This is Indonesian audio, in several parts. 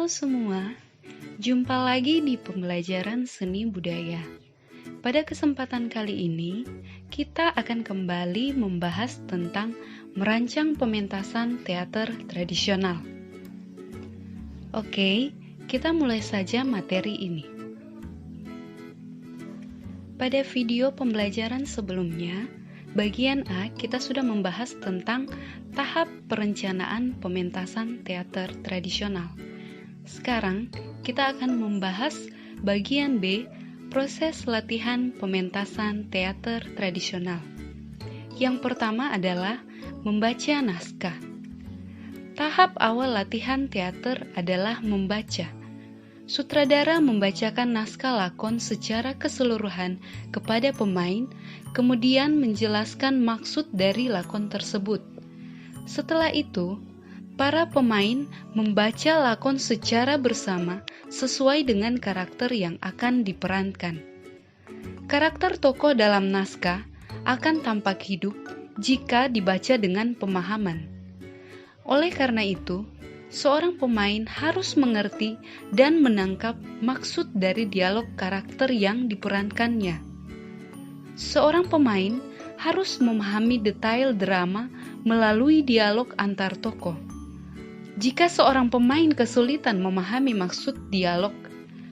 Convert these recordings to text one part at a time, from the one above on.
Halo semua, jumpa lagi di pembelajaran seni budaya. Pada kesempatan kali ini, kita akan kembali membahas tentang merancang pementasan teater tradisional. Oke, kita mulai saja materi ini. Pada video pembelajaran sebelumnya, bagian A kita sudah membahas tentang tahap perencanaan pementasan teater tradisional. Sekarang, kita akan membahas bagian B, proses latihan pementasan teater tradisional. Yang pertama adalah membaca naskah. Tahap awal latihan teater adalah membaca. Sutradara membacakan naskah lakon secara keseluruhan kepada pemain, kemudian menjelaskan maksud dari lakon tersebut. Setelah itu, para pemain membaca lakon secara bersama sesuai dengan karakter yang akan diperankan. Karakter tokoh dalam naskah akan tampak hidup jika dibaca dengan pemahaman. Oleh karena itu, seorang pemain harus mengerti dan menangkap maksud dari dialog karakter yang diperankannya. Seorang pemain harus memahami detail drama melalui dialog antar tokoh. Jika seorang pemain kesulitan memahami maksud dialog,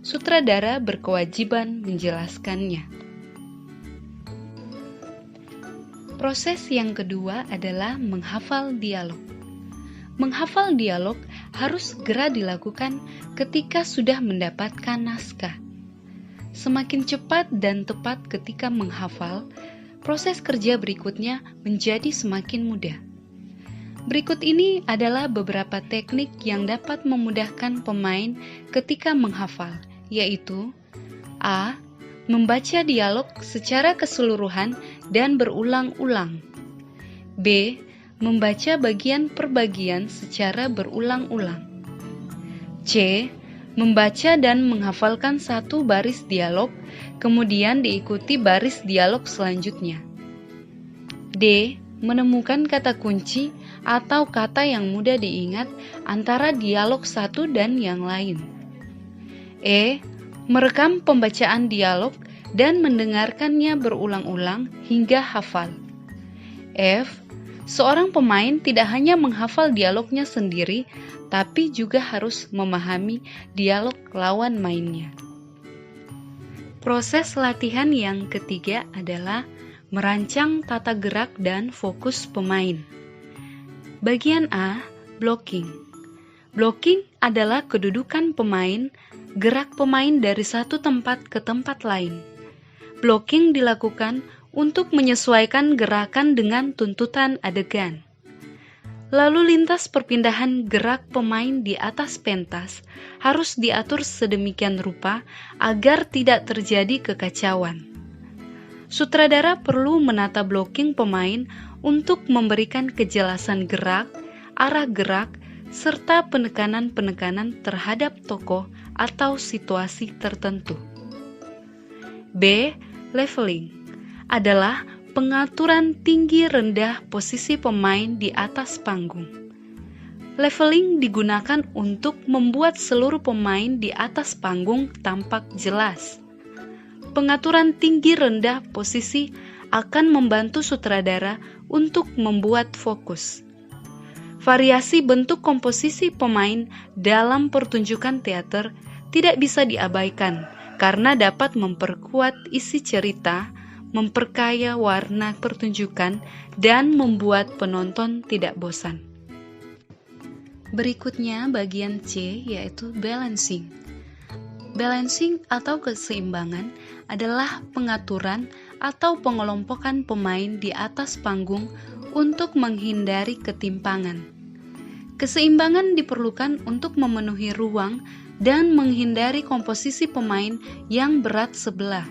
sutradara berkewajiban menjelaskannya. Proses yang kedua adalah menghafal dialog. Menghafal dialog harus segera dilakukan ketika sudah mendapatkan naskah. Semakin cepat dan tepat ketika menghafal, proses kerja berikutnya menjadi semakin mudah. Berikut ini adalah beberapa teknik yang dapat memudahkan pemain ketika menghafal, yaitu A. Membaca dialog secara keseluruhan dan berulang-ulang. B. Membaca bagian per bagian secara berulang-ulang. C. Membaca dan menghafalkan satu baris dialog, kemudian diikuti baris dialog selanjutnya. D. Menemukan kata kunci atau kata yang mudah diingat antara dialog satu dan yang lain. E. Merekam pembacaan dialog dan mendengarkannya berulang-ulang hingga hafal. F. Seorang pemain tidak hanya menghafal dialognya sendiri, tapi juga harus memahami dialog lawan mainnya. Proses latihan yang ketiga adalah merancang tata gerak dan fokus pemain. Bagian A, blocking. Blocking adalah kedudukan pemain, gerak pemain dari satu tempat ke tempat lain. Blocking dilakukan untuk menyesuaikan gerakan dengan tuntutan adegan. Lalu lintas perpindahan gerak pemain di atas pentas harus diatur sedemikian rupa agar tidak terjadi kekacauan. Sutradara perlu menata blocking pemain untuk memberikan kejelasan gerak, arah gerak, serta penekanan-penekanan terhadap tokoh atau situasi tertentu. B. Leveling adalah pengaturan tinggi rendah posisi pemain di atas panggung. Leveling digunakan untuk membuat seluruh pemain di atas panggung tampak jelas. Pengaturan tinggi rendah posisi akan membantu sutradara untuk membuat fokus. Variasi bentuk komposisi pemain dalam pertunjukan teater tidak bisa diabaikan karena dapat memperkuat isi cerita, memperkaya warna pertunjukan, dan membuat penonton tidak bosan. Berikutnya bagian C, yaitu balancing. Balancing atau keseimbangan adalah pengaturan atau pengelompokan pemain di atas panggung untuk menghindari ketimpangan. Keseimbangan diperlukan untuk memenuhi ruang dan menghindari komposisi pemain yang berat sebelah.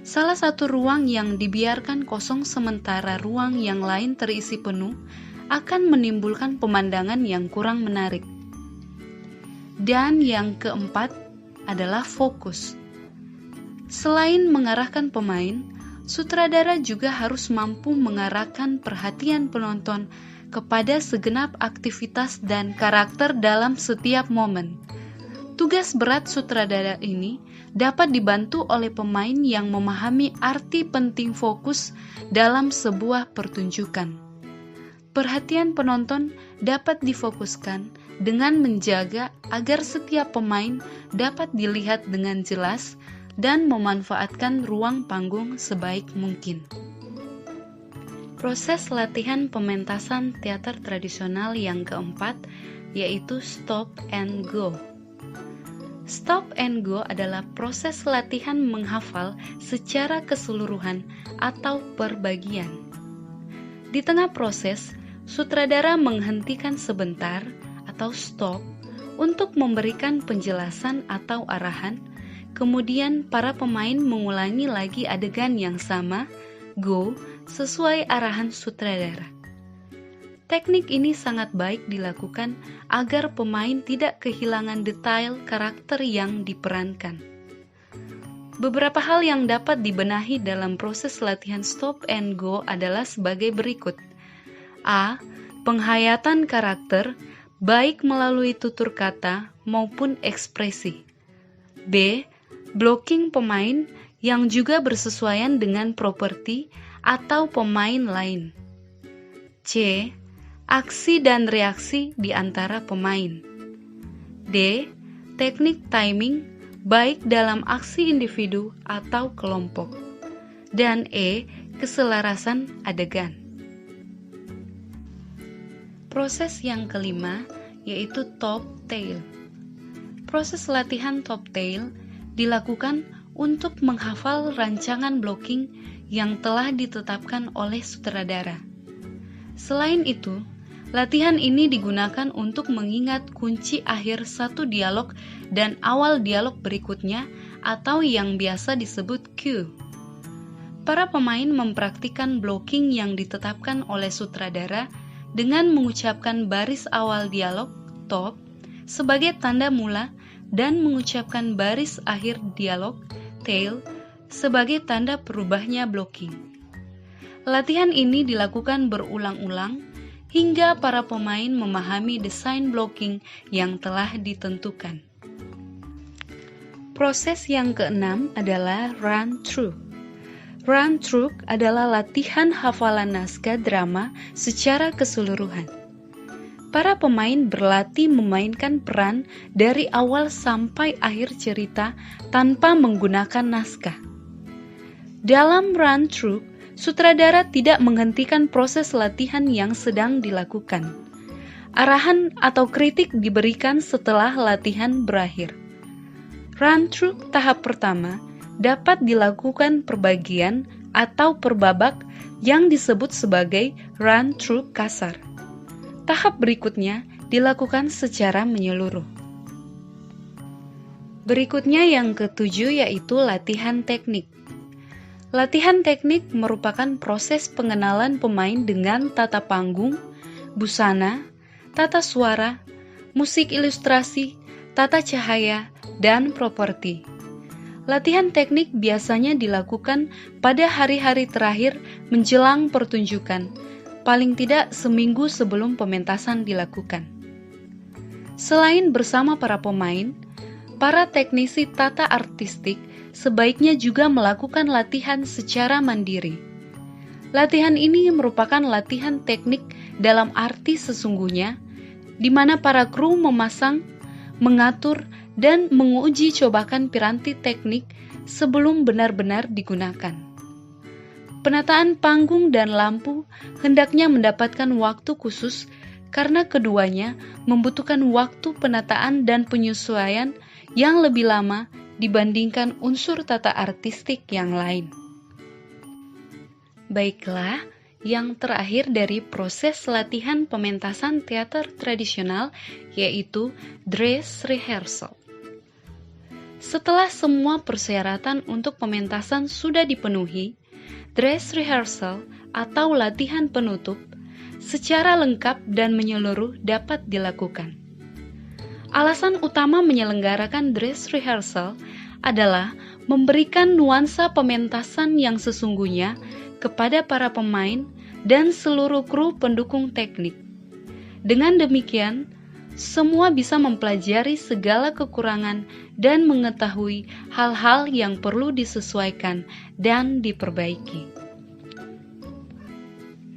Salah satu ruang yang dibiarkan kosong sementara ruang yang lain terisi penuh akan menimbulkan pemandangan yang kurang menarik. Dan yang keempat adalah fokus. Selain mengarahkan pemain, sutradara juga harus mampu mengarahkan perhatian penonton kepada segenap aktivitas dan karakter dalam setiap momen. Tugas berat sutradara ini dapat dibantu oleh pemain yang memahami arti penting fokus dalam sebuah pertunjukan. Perhatian penonton dapat difokuskan dengan menjaga agar setiap pemain dapat dilihat dengan jelas dan memanfaatkan ruang panggung sebaik mungkin. Proses latihan pementasan teater tradisional yang keempat yaitu stop and go. Stop and go adalah proses latihan menghafal secara keseluruhan atau per bagian. Di tengah proses, sutradara menghentikan sebentar atau stop untuk memberikan penjelasan atau arahan. Kemudian para pemain mengulangi lagi adegan yang sama, go, sesuai arahan sutradara. Teknik ini sangat baik dilakukan agar pemain tidak kehilangan detail karakter yang diperankan. Beberapa hal yang dapat dibenahi dalam proses latihan stop and go adalah sebagai berikut. A. Penghayatan karakter, baik melalui tutur kata maupun ekspresi. B. Blocking pemain yang juga bersesuaian dengan properti atau pemain lain. C. Aksi dan reaksi di antara pemain. D. Teknik timing baik dalam aksi individu atau kelompok. Dan E. Keselarasan adegan. Proses yang kelima yaitu top tail. Proses latihan top tail dilakukan untuk menghafal rancangan blocking yang telah ditetapkan oleh sutradara. Selain itu, latihan ini digunakan untuk mengingat kunci akhir satu dialog dan awal dialog berikutnya atau yang biasa disebut cue. Para pemain mempraktikkan blocking yang ditetapkan oleh sutradara dengan mengucapkan baris awal dialog, top, sebagai tanda mula dan mengucapkan baris akhir dialog, tail, sebagai tanda berubahnya blocking. Latihan ini dilakukan berulang-ulang hingga para pemain memahami desain blocking yang telah ditentukan. Proses yang keenam adalah run-through. Run-through adalah latihan hafalan naskah drama secara keseluruhan. Para pemain berlatih memainkan peran dari awal sampai akhir cerita tanpa menggunakan naskah. Dalam run-through, sutradara tidak menghentikan proses latihan yang sedang dilakukan. Arahan atau kritik diberikan setelah latihan berakhir. Run-through tahap pertama dapat dilakukan per bagian atau per babak yang disebut sebagai run-through kasar. Tahap berikutnya dilakukan secara menyeluruh. Berikutnya yang ketujuh yaitu latihan teknik. Latihan teknik merupakan proses pengenalan pemain dengan tata panggung, busana, tata suara, musik ilustrasi, tata cahaya, dan properti. Latihan teknik biasanya dilakukan pada hari-hari terakhir menjelang pertunjukan, paling tidak seminggu sebelum pementasan dilakukan. Selain bersama para pemain, para teknisi tata artistik sebaiknya juga melakukan latihan secara mandiri. Latihan ini merupakan latihan teknik dalam arti sesungguhnya, di mana para kru memasang, mengatur, dan menguji cobakan piranti teknik sebelum benar-benar digunakan. Penataan panggung dan lampu hendaknya mendapatkan waktu khusus karena keduanya membutuhkan waktu penataan dan penyesuaian yang lebih lama dibandingkan unsur tata artistik yang lain. Baiklah, yang terakhir dari proses latihan pementasan teater tradisional yaitu dress rehearsal. Setelah semua persyaratan untuk pementasan sudah dipenuhi, dress rehearsal atau latihan penutup secara lengkap dan menyeluruh dapat dilakukan. Alasan utama menyelenggarakan dress rehearsal adalah memberikan nuansa pementasan yang sesungguhnya kepada para pemain dan seluruh kru pendukung teknik. Dengan demikian, semua bisa mempelajari segala kekurangan dan mengetahui hal-hal yang perlu disesuaikan dan diperbaiki.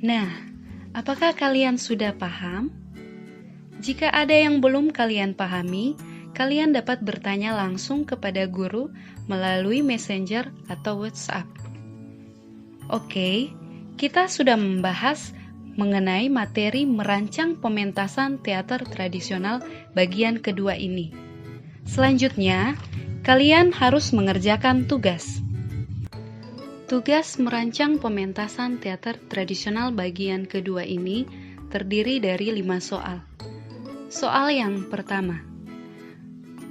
Nah, apakah kalian sudah paham? Jika ada yang belum kalian pahami, kalian dapat bertanya langsung kepada guru melalui Messenger atau WhatsApp. Oke, kita sudah membahas mengenai materi merancang pementasan teater tradisional bagian kedua ini. Selanjutnya, kalian harus mengerjakan tugas. Tugas merancang pementasan teater tradisional bagian kedua ini terdiri dari 5 soal. Soal yang pertama,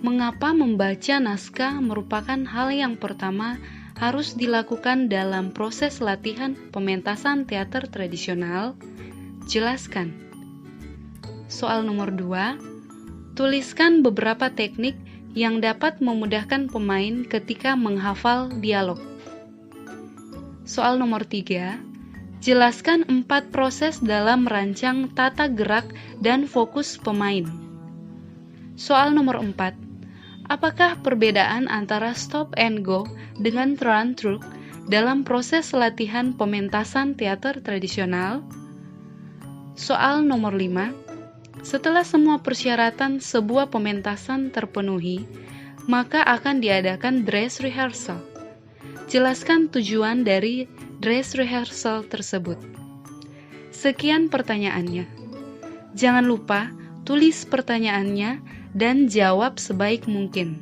mengapa membaca naskah merupakan hal yang pertama harus dilakukan dalam proses latihan pementasan teater tradisional? Jelaskan. Soal nomor 2, tuliskan beberapa teknik yang dapat memudahkan pemain ketika menghafal dialog. Soal nomor 3, jelaskan 4 proses dalam merancang tata gerak dan fokus pemain. Soal nomor 4, apakah perbedaan antara stop and go dengan run through dalam proses latihan pementasan teater tradisional? Soal nomor 5, setelah semua persyaratan sebuah pementasan terpenuhi, maka akan diadakan dress rehearsal. Jelaskan tujuan dari dress rehearsal tersebut. Sekian pertanyaannya. Jangan lupa tulis pertanyaannya dan jawab sebaik mungkin.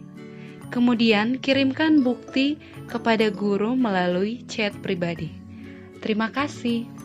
Kemudian kirimkan bukti kepada guru melalui chat pribadi. Terima kasih.